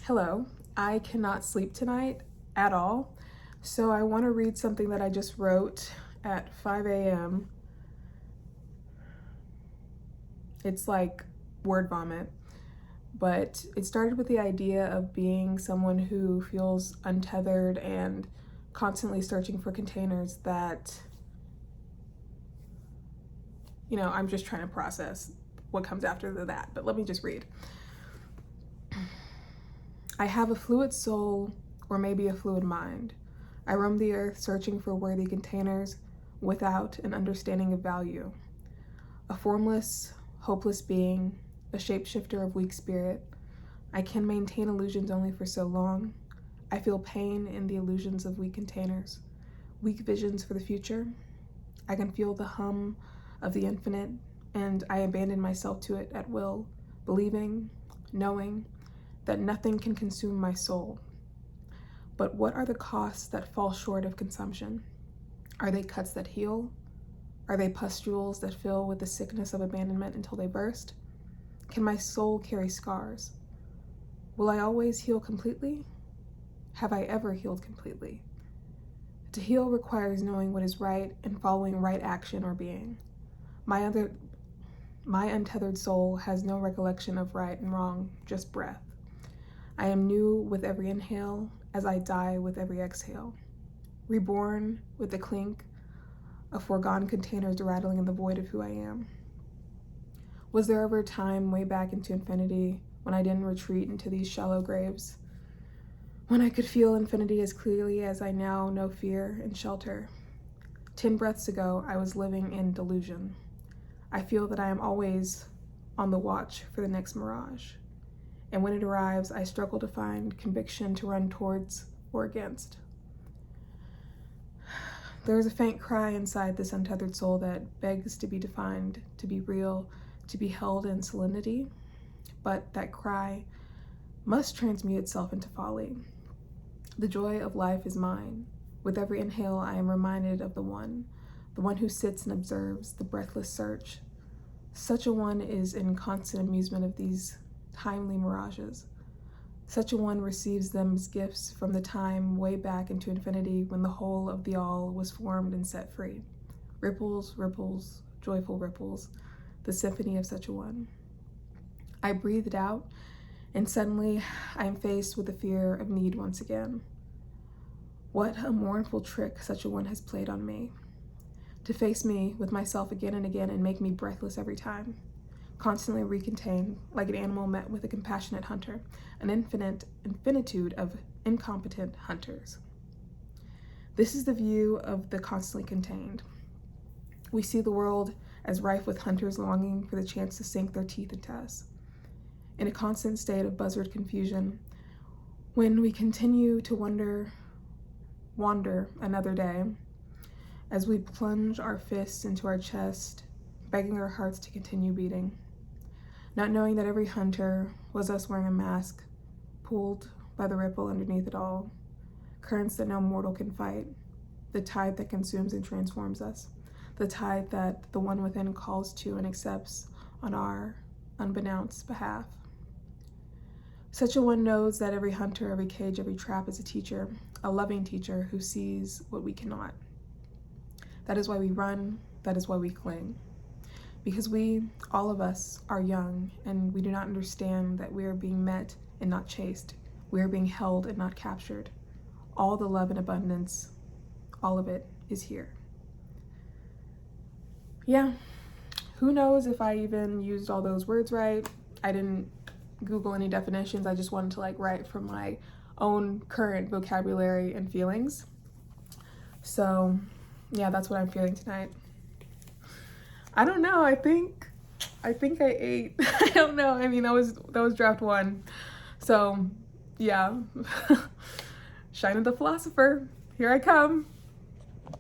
Hello, I cannot sleep tonight at all, so I want to read something that I just wrote at 5 a.m. It's like word vomit, but it started with the idea of being someone who feels untethered and constantly searching for containers that, I'm just trying to process what comes after that, but let me just read. I have a fluid soul, or maybe a fluid mind. I roam the earth searching for worthy containers without an understanding of value. A formless, hopeless being, a shapeshifter of weak spirit. I can maintain illusions only for so long. I feel pain in the illusions of weak containers, weak visions for the future. I can feel the hum of the infinite, and I abandon myself to it at will, believing, knowing, that nothing can consume my soul. But what are the costs that fall short of consumption? Are they cuts that heal? Are they pustules that fill with the sickness of abandonment until they burst? Can my soul carry scars? Will I always heal completely? Have I ever healed completely? To heal requires knowing what is right and following right action or being. My untethered soul has no recollection of right and wrong, just breath. I am new with every inhale, as I die with every exhale. Reborn with the clink of foregone containers rattling in the void of who I am. Was there ever a time way back into infinity when I didn't retreat into these shallow graves? When I could feel infinity as clearly as I now know fear and shelter? 10 breaths ago, I was living in delusion. I feel that I am always on the watch for the next mirage. And when it arrives, I struggle to find conviction to run towards or against. There is a faint cry inside this untethered soul that begs to be defined, to be real, to be held in solemnity, but that cry must transmute itself into folly. The joy of life is mine. With every inhale, I am reminded of the one who sits and observes the breathless search. Such a one is in constant amusement of these timely mirages. Such a one receives them as gifts from the time way back into infinity when the whole of the all was formed and set free. Ripples, ripples, joyful ripples, the symphony of such a one. I breathed out, and suddenly I am faced with the fear of need once again. What a mournful trick such a one has played on me. To face me with myself again and again and make me breathless every time. Constantly recontained, like an animal met with a compassionate hunter, an infinitude of incompetent hunters. This is the view of the constantly contained. We see the world as rife with hunters longing for the chance to sink their teeth into us. In a constant state of buzzard confusion, when we continue to wander another day, as we plunge our fists into our chest, begging our hearts to continue beating. Not knowing that every hunter was us wearing a mask, pulled by the ripple underneath it all, currents that no mortal can fight, the tide that consumes and transforms us, the tide that the one within calls to and accepts on our unbeknownst behalf. Such a one knows that every hunter, every cage, every trap is a teacher, a loving teacher who sees what we cannot. That is why we run, that is why we cling. Because we, all of us, are young, and we do not understand that we are being met and not chased. We are being held and not captured. All the love and abundance, all of it is here. Yeah, who knows if I even used all those words right. I didn't Google any definitions. I just wanted to write from my own current vocabulary and feelings. So yeah, that's what I'm feeling tonight. I don't know. I think I ate. I don't know. I mean, that was draft 1. So yeah. Shyna the philosopher. Here I come.